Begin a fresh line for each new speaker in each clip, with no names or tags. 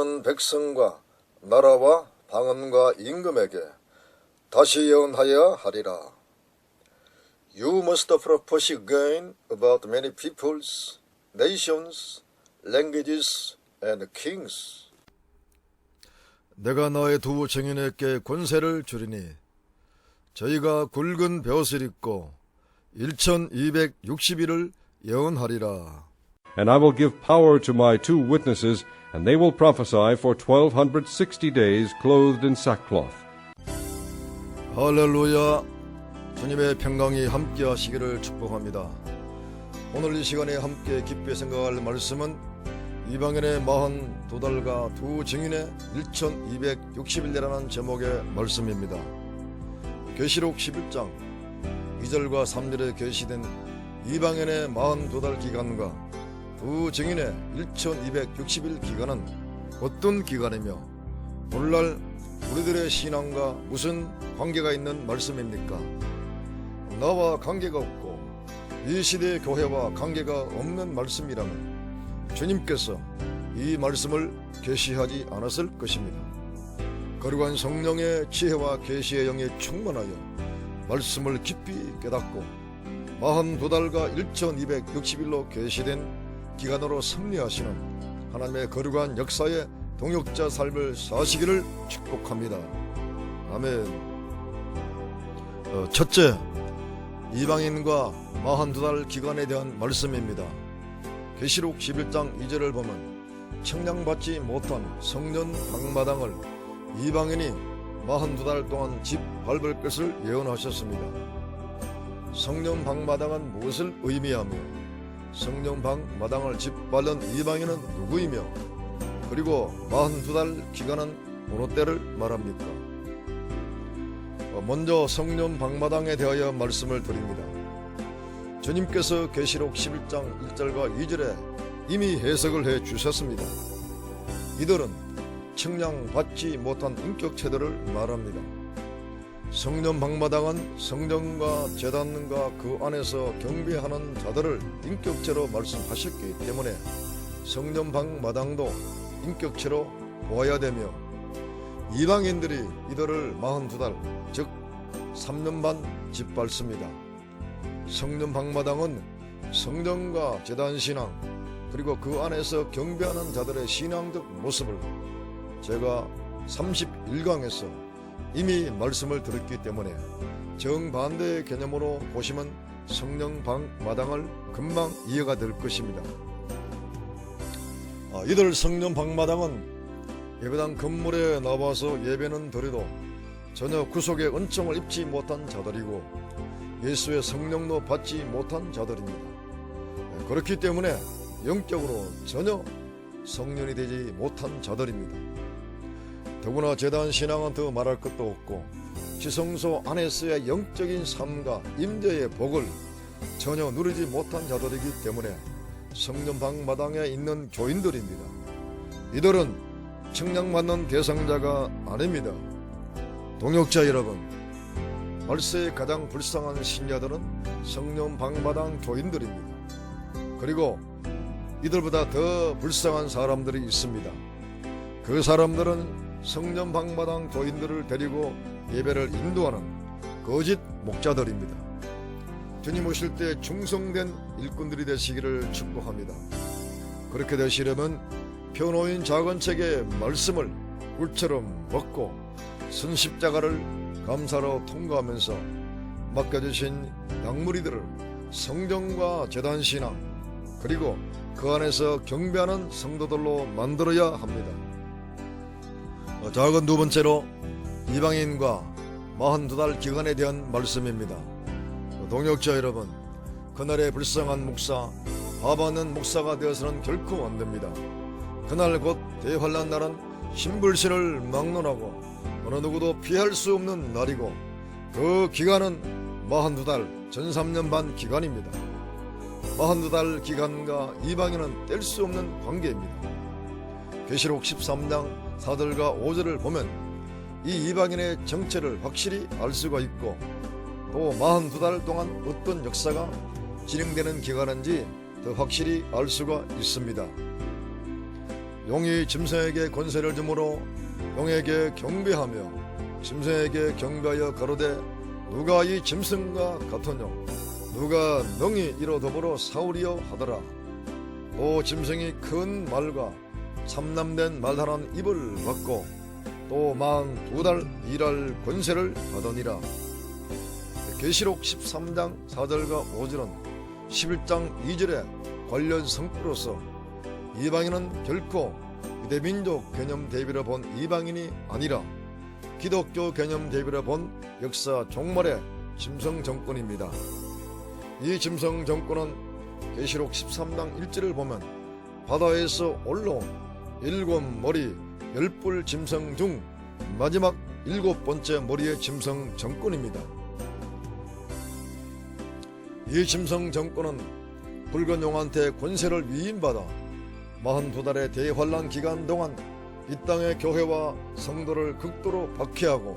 많은 백성과 나라와 방언과 임금에게 다시 예언하여야 하리라. You must prophesy again about many peoples, nations, languages, and kings. 내가 너의 두 증인에게 권세를 주리니 저희가 굵은 벼슬 입고 1260일을 예언하리라.
And I will give power to my 2 witnesses, and they will prophesy for 1260 days clothed in sackcloth.
할렐루야. 주님의 평강이 함께 하시기를 축복합니다. 오늘 이 시간에 함께 깊이 생각할 말씀은 이방인의 42달과 두 증인의 1260일이라는 제목의 말씀입니다. 계시록 11장 2절과 3절에 계시된 이방인의 42달 기간과 두 증인의 1260일 기간은 어떤 기간이며 오늘날 우리들의 신앙과 무슨 관계가 있는 말씀입니까? 나와 관계가 없고 이 시대의 교회와 관계가 없는 말씀이라면 주님께서 이 말씀을 계시하지 않았을 것입니다. 거룩한 성령의 지혜와 계시의 영에 충만하여 말씀을 깊이 깨닫고 42달과 1260일로 계시된 기간으로 승리하시는 하나님의 거룩한 역사의 동역자 삶을 사시기를 축복합니다. 아멘. 첫째, 이방인과 42달 기간에 대한 말씀입니다. 계시록 11장 2절을 보면 청량받지 못한 성전 방마당을 이방인이 42달 동안 집 밟을 것을 예언하셨습니다. 성전 방마당은 무엇을 의미하며 성전 방마당을 집 밟는 이방인은 누구이며 그리고 42달 기간은 어느 때를 말합니까? 먼저 성전 방마당에 대하여 말씀을 드립니다. 주님께서 계시록 11장 1절과 2절에 이미 해석을 해 주셨습니다. 이들은 청량받지 못한 인격체들을 말합니다. 성전 방마당은 성전과 제단과 그 안에서 경배하는 자들을 인격체로 말씀하셨기 때문에 성전 방마당도 인격체로 보아야 되며 이방인들이 이들을 42달 즉 3년 반 짓밟습니다. 성전 방마당은 성전과 제단 신앙 그리고 그 안에서 경배하는 자들의 신앙적 모습을 제가 31강에서 이미 말씀을 드렸기 때문에 정반대의 개념으로 보시면 성전 방마당을 금방 이해가 될 것입니다. 이들 성전 방마당은 예배당 건물에 나와서 예배는 드려도 전혀 구속의 은총을 입지 못한 자들이고 예수의 성령도 받지 못한 자들입니다. 그렇기 때문에 영적으로 전혀 성년이 되지 못한 자들입니다. 더구나 제단 신앙은 더 말할 것도 없고 지성소 안에서의 영적인 삶과 임재의 복을 전혀 누리지 못한 자들이기 때문에 성전 방마당에 있는 교인들입니다. 이들은 청량받는 대상자가 아닙니다. 동역자 여러분, 말세의 가장 불쌍한 신자들은 성전 방마당 교인들입니다. 그리고 이들보다 더 불쌍한 사람들이 있습니다. 그 사람들은 성전 방마당 교인들을 데리고 예배를 인도하는 거짓 목자들입니다. 주님 오실 때 충성된 일꾼들이 되시기를 축복합니다. 그렇게 되시려면 표노인 작은 책의 말씀을 꿀처럼 먹고 순십자가를 감사로 통과하면서 맡겨주신 양무리들을 성전과 제단 신앙 그리고 그 안에서 경배하는 성도들로 만들어야 합니다. 작은 두 번째로 이방인과 42달 기간에 대한 말씀입니다. 동역자 여러분, 그날의 불쌍한 목사, 밥하는 목사가 되어서는 결코 안 됩니다. 그날 곧 대환란 날은 신불신을 막론하고 어느 누구도 피할 수 없는 날이고 그 기간은 42달 전 3년 반 기간입니다. 42달 기간과 이방인은 뗄 수 없는 관계입니다. 계시록 13장 4절과 5절을 보면 이 이방인의 정체를 확실히 알 수가 있고 또 42달 동안 어떤 역사가 진행되는 기간인지 더 확실히 알 수가 있습니다. 용이 짐승에게 권세를 주므로 용에게 경배하며 짐승에게 경배하여 가로되 누가 이 짐승과 같으뇨 누가 능히 이로 더불어 싸우리요 하더라. 또 짐승이 큰 말과 참남된 말하는 입을 받고 또 망 2달 일할 권세를 받으니라. 계시록 13장 4절과 5절은 11장 2절의 관련 성구로서 이방인은 결코 유대민족 개념 대비로 본 이방인이 아니라 기독교 개념 대비로 본 역사 종말의 짐승 정권입니다. 이 짐승 정권은 계시록 13장 1절을 보면 바다에서 올라온 7머리 10뿔 짐승 중 마지막 7번째 머리의 짐승 정권입니다. 이 짐승 정권은 붉은 용한테 권세를 위임받아 42달의 대환란 기간 동안 이 땅의 교회와 성도를 극도로 박해하고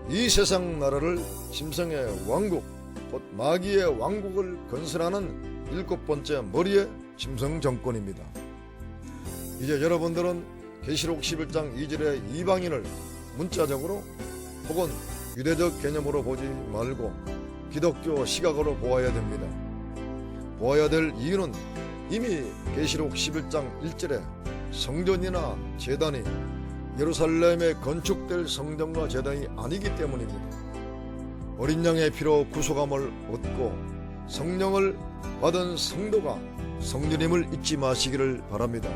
이 세상 나라를 짐승의 왕국 곧 마귀의 왕국을 건설하는 7번째 머리의 짐승 정권입니다. 이제 여러분들은 계시록 11장 2절의 이방인을 문자적으로 혹은 유대적 개념으로 보지 말고 기독교 시각으로 보아야 됩니다. 보아야 될 이유는 이미 계시록 11장 1절에 성전이나 제단이 예루살렘에 건축될 성전과 제단이 아니기 때문입니다. 어린 양의 피로 구속함을 얻고 성령을 받은 성도가 성전임을 잊지 마시기를 바랍니다.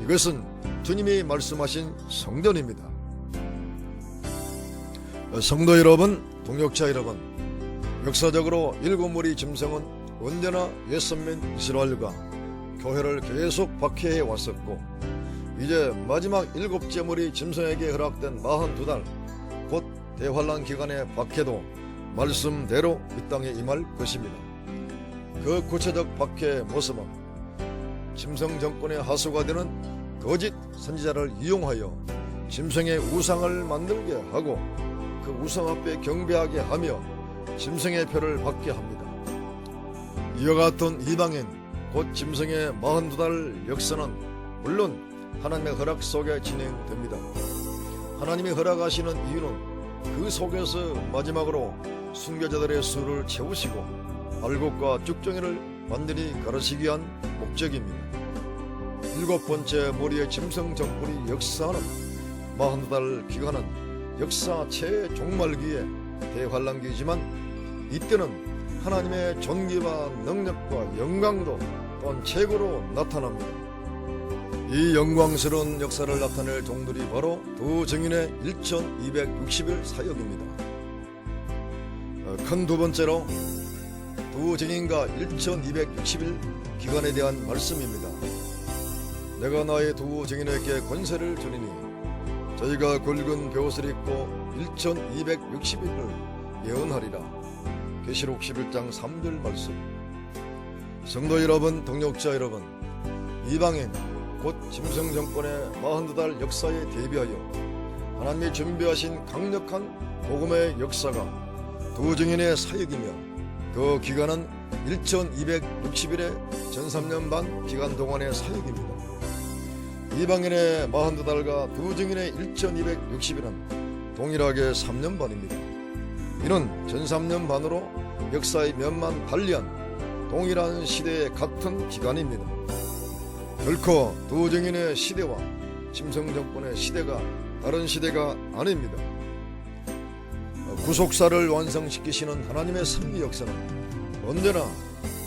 이것은 주님이 말씀하신 성전입니다. 성도 여러분, 동역자 여러분, 역사적으로 7무리 짐승은 언제나 옛선민 이스라엘과 교회를 계속 박해해 왔었고 이제 마지막 7째 무리 짐승에게 허락된 42달 곧 대환란 기간의 박해도 말씀대로 이 땅에 임할 것입니다. 그 구체적 박해의 모습은 짐승 정권의 하수가 되는 거짓 선지자를 이용하여 짐승의 우상을 만들게 하고 그 우상 앞에 경배하게 하며 짐승의 표를 받게 합니다. 이와 같은 이방인 곧 짐승의 42달 역사는 물론 하나님의 허락 속에 진행됩니다. 하나님이 허락하시는 이유는 그 속에서 마지막으로 순교자들의 수를 채우시고 알곡과 쭉정이를 완전히 가르치기 위한 목적입니다. 7번째 머리의 짐승 정권이 역사하는 42달 기간은 역사 최종말기의 대환란기이지만 이때는 하나님의 존귀와 능력과 영광도 또한 최고로 나타납니다. 이 영광스러운 역사를 나타낼 종들이 바로 두 증인의 1260일 사역입니다. 큰 두 번째로 두 증인과 1260일 기간에 대한 말씀입니다. 내가 나의 두 증인에게 권세를 주리니 저희가 굵은 벼옷을 입고 1260일을 예언하리라. 계시록 11장 3절 말씀. 성도 여러분, 동역자 여러분, 이방인 곧 짐승 정권의 42달 역사에 대비하여 하나님이 준비하신 강력한 복음의 역사가 두 증인의 사역이며 그 기간은 1260일의 전 3년 반 기간 동안의 사역입니다. 이방인의 42달과 두 증인의 1260일은 동일하게 3년 반입니다. 이는 전 3년 반으로 역사의 면만 달리한 동일한 시대의 같은 기간입니다. 결코 두 증인의 시대와 짐승 정권의 시대가 다른 시대가 아닙니다. 구속사를 완성시키시는 하나님의 섭리 역사는 언제나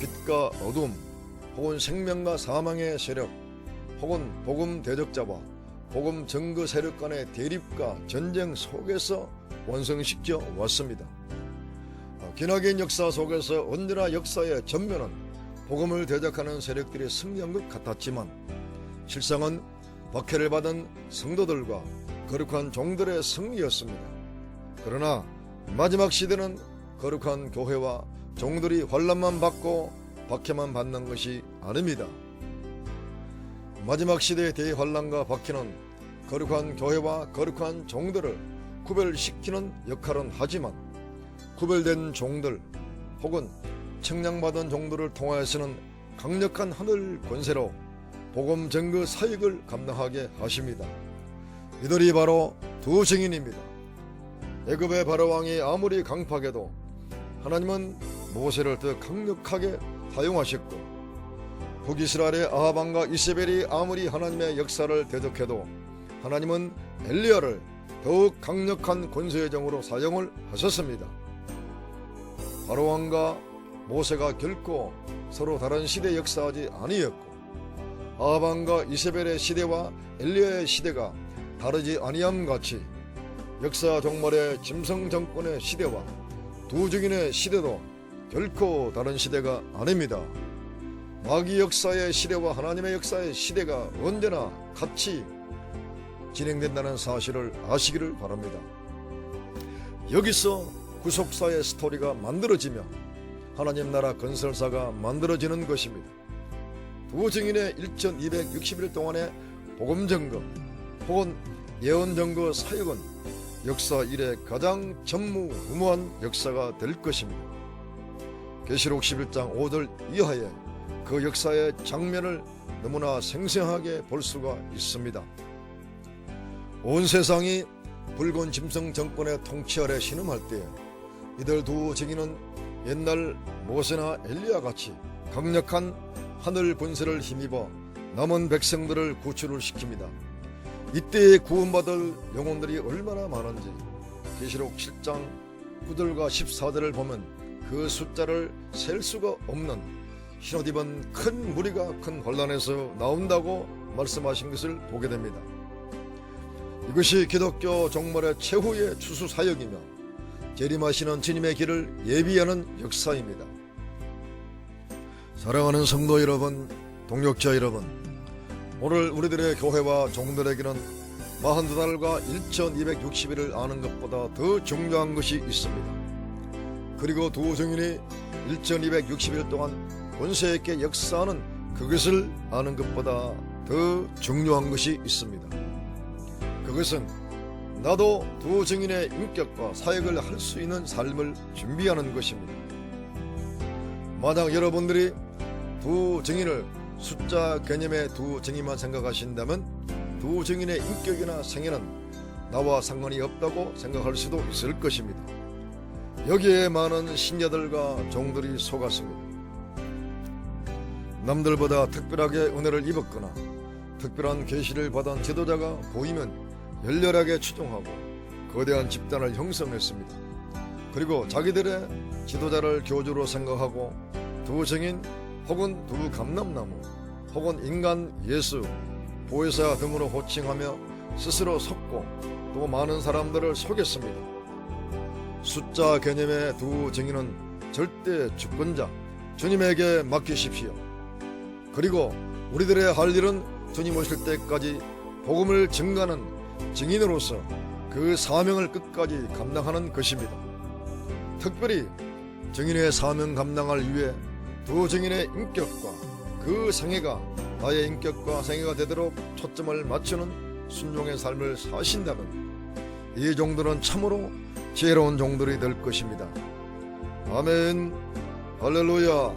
빛과 어둠 혹은 생명과 사망의 세력 혹은 복음 대적자와 복음 정거 세력 간의 대립과 전쟁 속에서 완성시켜 왔습니다. 기나긴 역사 속에서 언제나 역사의 전면은 복음을 대적하는 세력들이 승리한 것 같았지만 실상은 박해를 받은 성도들과 거룩한 종들의 승리였습니다. 그러나 마지막 시대는 거룩한 교회와 종들이 환난만 받고 박해만 받는 것이 아닙니다. 마지막 시대의 대환난과 박해는 거룩한 교회와 거룩한 종들을 구별시키는 역할은 하지만 구별된 종들 혹은 청량받은 종들을 통하여서는 강력한 하늘 권세로 복음 증거 사역을 감당하게 하십니다. 이들이 바로 두 증인입니다. 애굽의 바로왕이 아무리 강팍해도 하나님은 모세를 더 강력하게 사용하셨고, 북이스라엘의 아합 왕과 이세벨이 아무리 하나님의 역사를 대적해도 하나님은 엘리야를 더욱 강력한 권세의 종으로 사용을 하셨습니다. 바로왕과 모세가 결코 서로 다른 시대에 역사하지 아니었고, 아합 왕과 이세벨의 시대와 엘리야의 시대가 다르지 아니함 같이 역사 종말의 짐승 정권의 시대와 두 증인의 시대도 결코 다른 시대가 아닙니다. 마귀 역사의 시대와 하나님의 역사의 시대가 언제나 같이 진행된다는 사실을 아시기를 바랍니다. 여기서 구속사의 스토리가 만들어지며 하나님 나라 건설사가 만들어지는 것입니다. 두 증인의 1260일 동안의 복음 증거 혹은 예언 증거 사역은 역사 이래 가장 전무후무한 역사가 될 것입니다. 계시록 11장 5절 이하에 그 역사의 장면을 너무나 생생하게 볼 수가 있습니다. 온 세상이 붉은 짐승 정권의 통치 아래 신음할 때에 이들 두 증인은 옛날 모세나 엘리야 같이 강력한 하늘 권세를 힘입어 남은 백성들을 구출을 시킵니다. 이때에 구원받을 영혼들이 얼마나 많은지 계시록 7장 9절과 14절을 보면 그 숫자를 셀 수가 없는 흰옷 입은 큰 무리가 큰 혼란에서 나온다고 말씀하신 것을 보게 됩니다. 이것이 기독교 종말의 최후의 추수 사역이며 재림하시는 주님의 길을 예비하는 역사입니다. 사랑하는 성도 여러분, 동역자 여러분, 오늘 우리들의 교회와 종들에게는 42달과 1260일을 아는 것보다 더 중요한 것이 있습니다. 그리고 두 증인이 1260일 동안 권세 있게 역사하는 그것을 아는 것보다 더 중요한 것이 있습니다. 그것은 나도 두 증인의 인격과 사역을 할 수 있는 삶을 준비하는 것입니다. 만약 여러분들이 두 증인을 숫자 개념의 두 증인만 생각하신다면 두 증인의 인격이나 생애는 나와 상관이 없다고 생각할 수도 있을 것입니다. 여기에 많은 신자들과 종들이 속았습니다. 남들보다 특별하게 은혜를 입었거나 특별한 계시를 받은 지도자가 보이면 열렬하게 추종하고 거대한 집단을 형성했습니다. 그리고 자기들의 지도자를 교주로 생각하고 두 증인 혹은 두 감람나무 혹은 인간 예수, 보혜사 등으로 호칭하며 스스로 속고 또 많은 사람들을 속였습니다. 숫자 개념의 두 증인은 절대 주권자 주님에게 맡기십시오. 그리고 우리들의 할 일은 주님 오실 때까지 복음을 증가하는 증인으로서 그 사명을 끝까지 감당하는 것입니다. 특별히 증인의 사명 감당을 위해 두 증인의 인격과 그 생애가 나의 인격과 생애가 되도록 초점을 맞추는 순종의 삶을 사신다면 이 종들은 참으로 지혜로운 종들이 될 것입니다. 아멘, 할렐루야.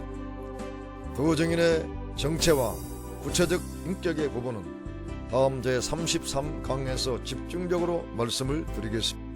두 증인의 정체와 구체적 인격의 부분은 다음 제33강에서 집중적으로 말씀을 드리겠습니다.